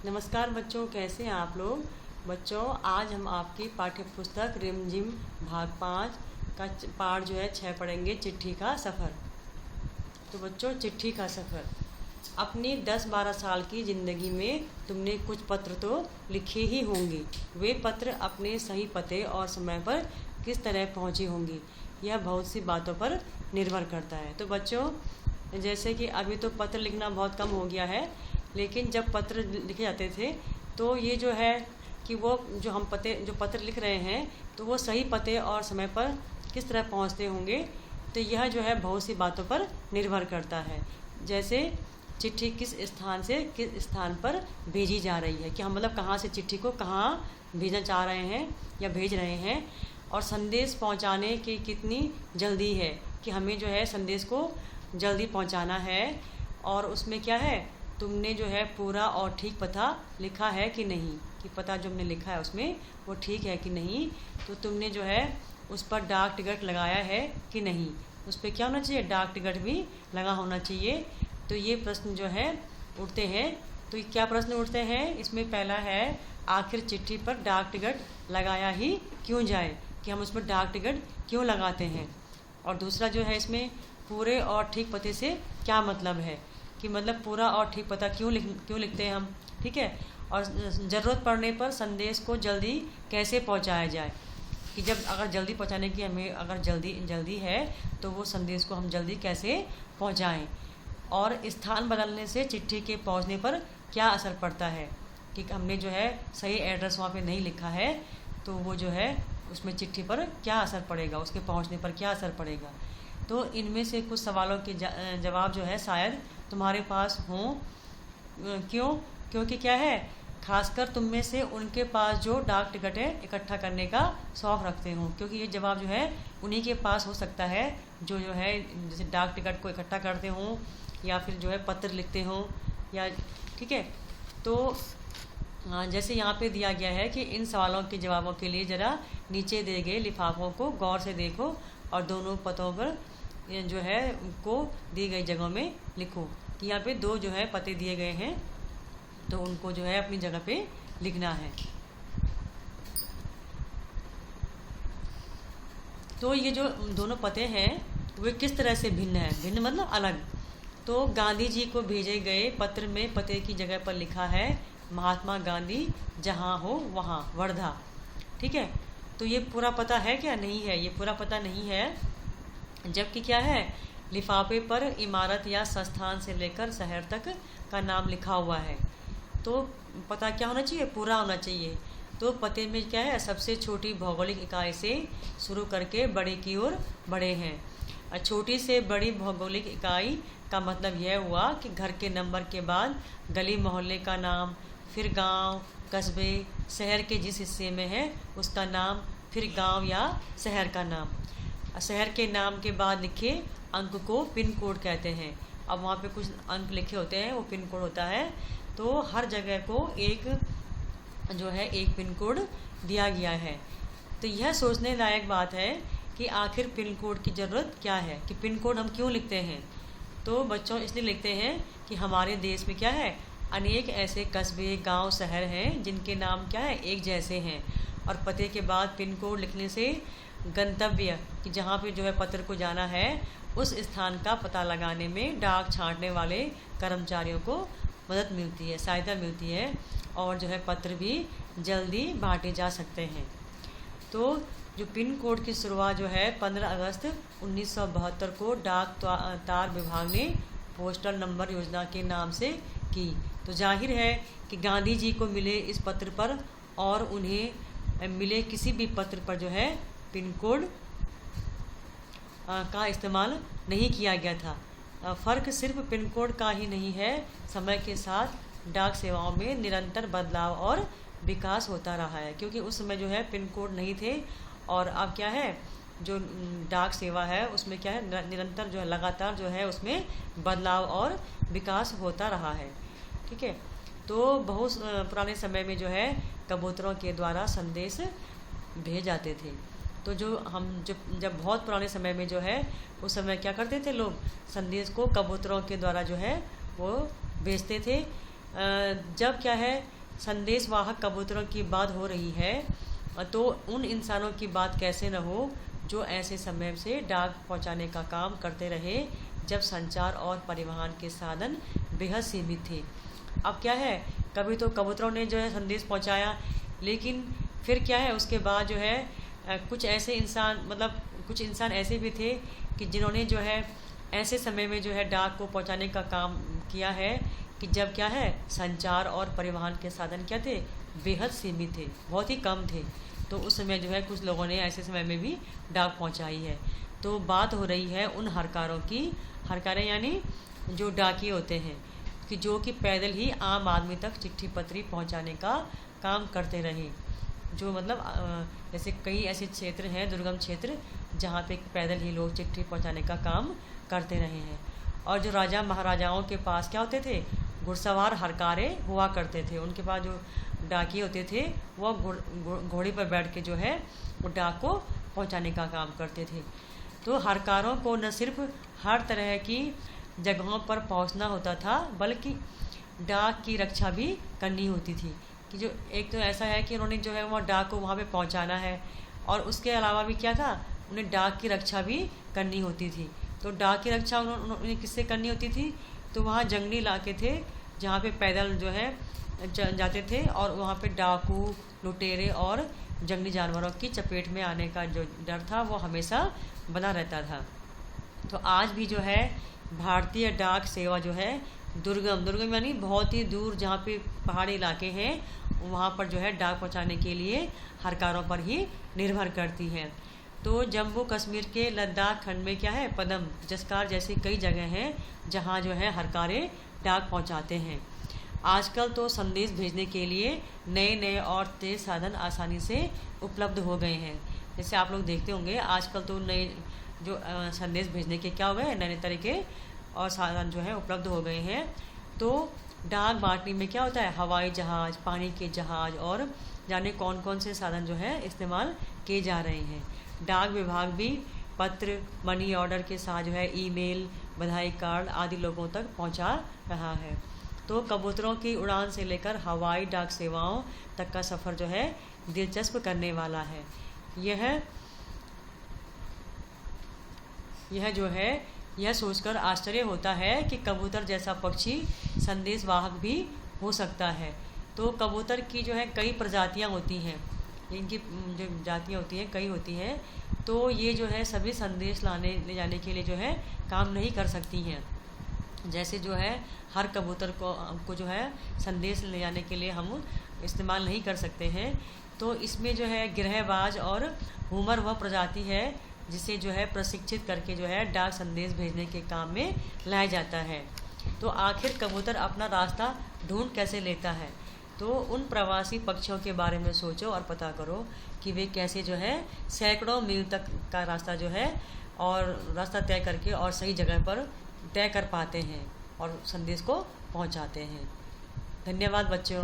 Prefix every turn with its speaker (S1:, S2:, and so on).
S1: नमस्कार बच्चों, कैसे हैं आप लोग। बच्चों, आज हम आपकी पाठ्य पुस्तक रिमझिम भाग 5 का पाठ जो है 6 पढ़ेंगे, चिट्ठी का सफ़र। तो बच्चों, चिट्ठी का सफ़र। अपनी 10-12 साल की ज़िंदगी में तुमने कुछ पत्र तो लिखे ही होंगे। वे पत्र अपने सही पते और समय पर किस तरह पहुँचे होंगे, यह बहुत सी बातों पर निर्भर करता है। तो बच्चों, जैसे कि अभी तो पत्र लिखना बहुत कम हो गया है, लेकिन जब पत्र लिखे जाते थे तो ये जो है कि वो जो पत्र लिख रहे हैं तो वो सही पते और समय पर किस तरह पहुंचते होंगे, तो यह जो है बहुत सी बातों पर निर्भर करता है। जैसे चिट्ठी किस स्थान से किस स्थान पर भेजी जा रही है, कि हम मतलब कहाँ से चिट्ठी को कहाँ भेजना चाह रहे हैं या भेज रहे हैं, और संदेश पहुंचाने की कितनी जल्दी है, कि हमें जो है संदेश को जल्दी पहुंचाना है, और उसमें क्या है, तुमने जो है पूरा और ठीक पता लिखा है कि नहीं, कि पता जो हमने लिखा है उसमें वो ठीक है कि नहीं, तो तुमने जो है उस पर डाक टिकट लगाया है कि नहीं, उस पर क्या होना चाहिए, डाक टिकट भी लगा होना चाहिए। तो ये प्रश्न जो है उठते हैं। तो ये क्या प्रश्न उठते हैं, इसमें पहला है, आखिर चिट्ठी पर डाक टिकट लगाया ही क्यों जाए, कि हम उस पर डाक टिकट क्यों लगाते हैं। और दूसरा जो है, इसमें पूरे और ठीक पते से क्या मतलब है, कि मतलब पूरा और ठीक पता क्यों लिखते हैं हम, ठीक है। और ज़रूरत पड़ने पर संदेश को जल्दी कैसे पहुंचाया जाए, कि जब अगर जल्दी पहुंचाने की हमें अगर जल्दी है तो वो संदेश को हम जल्दी कैसे पहुंचाएं। और स्थान बदलने से चिट्ठी के पहुंचने पर क्या असर पड़ता है, कि हमने जो है सही एड्रेस वहाँ पे नहीं लिखा है तो वो जो है उसमें चिट्ठी पर क्या असर पड़ेगा, उसके पहुँचने पर क्या असर पड़ेगा। तो इनमें से कुछ सवालों के जवाब जो है शायद तुम्हारे पास हों। क्योंकि क्या है, खासकर तुम में से उनके पास जो डाक टिकटें इकट्ठा करने का शौक़ रखते हो, क्योंकि ये जवाब जो है उन्हीं के पास हो सकता है जो है जैसे डाक टिकट को इकट्ठा करते हों या फिर जो है पत्र लिखते हों, या ठीक है। तो जैसे यहाँ पे दिया गया है कि इन सवालों के जवाबों के लिए ज़रा नीचे दिए गए लिफाफों को गौर से देखो और दोनों पतों पर जो है उनको दी गई जगहों में लिखो। कि यहाँ पे 2 जो है पते दिए गए हैं, तो उनको जो है अपनी जगह पे लिखना है। तो ये जो दोनों पते हैं वे किस तरह से भिन्न है, भिन्न मतलब अलग। तो गांधी जी को भेजे गए पत्र में पते की जगह पर लिखा है, महात्मा गांधी जहाँ हो वहाँ, वर्धा, ठीक है। तो ये पूरा पता है क्या, नहीं है, ये पूरा पता नहीं है। जबकि क्या है, लिफाफे पर इमारत या संस्थान से लेकर शहर तक का नाम लिखा हुआ है, तो पता क्या होना चाहिए, पूरा होना चाहिए। तो पते में क्या है, सबसे छोटी भौगोलिक इकाई से शुरू करके बड़े की ओर बढ़े हैं। छोटी से बड़ी भौगोलिक इकाई का मतलब यह हुआ कि घर के नंबर के बाद गली मोहल्ले का नाम, फिर गांव, कस्बे, शहर के जिस हिस्से में है उसका नाम, फिर गांव या शहर का नाम। शहर के नाम के बाद लिखे अंक को पिन कोड कहते हैं। अब वहाँ पे कुछ अंक लिखे होते हैं, वो पिन कोड होता है। तो हर जगह को एक जो है एक पिन कोड दिया गया है। तो यह सोचने लायक बात है कि आखिर पिन कोड की ज़रूरत क्या है, कि पिन कोड हम क्यों लिखते हैं। तो बच्चों, इसलिए लिखते हैं कि हमारे देश में क्या है, अनेक ऐसे कस्बे, गांव, शहर हैं जिनके नाम क्या है, एक जैसे हैं। और पते के बाद पिन कोड लिखने से गंतव्य, कि जहाँ पे जो है पत्र को जाना है उस स्थान का पता लगाने में डाक छांटने वाले कर्मचारियों को मदद मिलती है, सहायता मिलती है, और जो है पत्र भी जल्दी बांटे जा सकते हैं। तो जो पिन कोड की शुरुआत जो है 15 अगस्त 1972 को डाक तार विभाग ने पोस्टल नंबर योजना के नाम से की। तो जाहिर है कि गांधी जी को मिले इस पत्र पर और उन्हें मिले किसी भी पत्र पर जो है पिन कोड का इस्तेमाल नहीं किया गया था। फ़र्क सिर्फ पिन कोड का ही नहीं है, समय के साथ डाक सेवाओं में निरंतर बदलाव और विकास होता रहा है, क्योंकि उस समय जो है पिन कोड नहीं थे, और अब क्या है, जो डाक सेवा है उसमें क्या है, निरंतर जो है लगातार जो है उसमें बदलाव और विकास होता रहा है, ठीक है। तो बहुत पुराने समय में जो है कबूतरों के द्वारा संदेश भेजे जाते थे। तो जब बहुत पुराने समय में जो है उस समय क्या करते थे लोग, संदेश को कबूतरों के द्वारा जो है वो भेजते थे। जब क्या है संदेशवाहक कबूतरों की बात हो रही है, तो उन इंसानों की बात कैसे न हो जो ऐसे समय से डाक पहुंचाने का काम करते रहे जब संचार और परिवहन के साधन बेहद सीमित थे। अब क्या है, कभी तो कबूतरों ने जो है संदेश पहुंचाया, लेकिन फिर क्या है उसके बाद जो है कुछ ऐसे इंसान कुछ इंसान ऐसे भी थे कि जिन्होंने जो है ऐसे समय में जो है डाक को पहुंचाने का काम किया है कि जब क्या है संचार और परिवहन के साधन क्या थे, बेहद सीमित थे, बहुत ही कम थे। तो उस समय जो है कुछ लोगों ने ऐसे समय में भी डाक पहुंचाई है। तो बात हो रही है उन हरकारों की, हरकारें यानी जो डाकिए होते हैं कि जो कि पैदल ही आम आदमी तक चिट्ठी पत्री पहुंचाने का काम करते रहे। जो जैसे कई ऐसे क्षेत्र हैं, दुर्गम क्षेत्र, जहाँ पे पैदल ही लोग चिट्ठी पहुंचाने का काम करते रहे हैं। और जो राजा महाराजाओं के पास क्या होते थे, घुड़सवार हरकारें हुआ करते थे। उनके पास जो डाकिए होते थे वो घोड़े पर बैठ के जो है वो डाक को पहुंचाने का काम करते थे। तो हरकारों को न सिर्फ हर तरह की जगहों पर पहुंचना होता था, बल्कि डाक की रक्षा भी करनी होती थी। कि जो एक तो ऐसा है कि उन्होंने जो है वह डाक को वहाँ पे पहुँचाना है, और उसके अलावा भी क्या था, उन्हें डाक की रक्षा भी करनी होती थी। तो डाक की रक्षा उन्हें किससे करनी होती थी, तो वहाँ जंगली इलाके थे जहाँ पे पैदल जो है जाते थे, और वहाँ पे डाकू, लुटेरे और जंगली जानवरों की चपेट में आने का जो डर था वो हमेशा बना रहता था। तो आज भी जो है भारतीय डाक सेवा जो है दुर्गम यानी बहुत ही दूर जहाँ पे पहाड़ी इलाके हैं वहाँ पर जो है डाक पहुँचाने के लिए हरकारों पर ही निर्भर करती है। तो जम्मू कश्मीर के लद्दाख खंड में क्या है, पदम, जस्कार जैसी कई जगह हैं जहाँ जो है हरकारें डाक पहुँचाते हैं। आजकल तो संदेश भेजने के लिए नए नए और तेज़ साधन आसानी से उपलब्ध हो गए हैं। जैसे आप लोग देखते होंगे आजकल तो नए जो संदेश भेजने के क्या हो गए, नए नए तरीके और साधन जो है उपलब्ध हो गए हैं। तो डाक बांटने में क्या होता है, हवाई जहाज़, पानी के जहाज़ और जाने कौन कौन से साधन जो है इस्तेमाल किए जा रहे हैं। डाक विभाग भी पत्र, मनी ऑर्डर के साथ जो है ईमेल, बधाई कार्ड आदि लोगों तक पहुंचा रहा है। तो कबूतरों की उड़ान से लेकर हवाई डाक सेवाओं तक का सफ़र जो है दिलचस्प करने वाला है। यह जो है यह सोचकर आश्चर्य होता है कि कबूतर जैसा पक्षी संदेशवाहक भी हो सकता है। तो कबूतर की जो है कई प्रजातियां होती हैं, इनकी जो जातियां होती हैं कई होती हैं। तो ये जो है सभी संदेश ले जाने के लिए जो है काम नहीं कर सकती हैं। जैसे जो है हर कबूतर को जो है संदेश ले जाने के लिए हम इस्तेमाल नहीं कर सकते हैं। तो इसमें जो है गिरहबाज और हुमर वह प्रजाति है जिसे जो है प्रशिक्षित करके जो है डाक संदेश भेजने के काम में लाया जाता है। तो आखिर कबूतर अपना रास्ता ढूंढ कैसे लेता है, तो उन प्रवासी पक्षियों के बारे में सोचो और पता करो कि वे कैसे जो है सैकड़ों मील तक का रास्ता जो है और रास्ता तय करके और सही जगह पर तय कर पाते हैं और संदेश को पहुंचाते हैं। धन्यवाद बच्चों।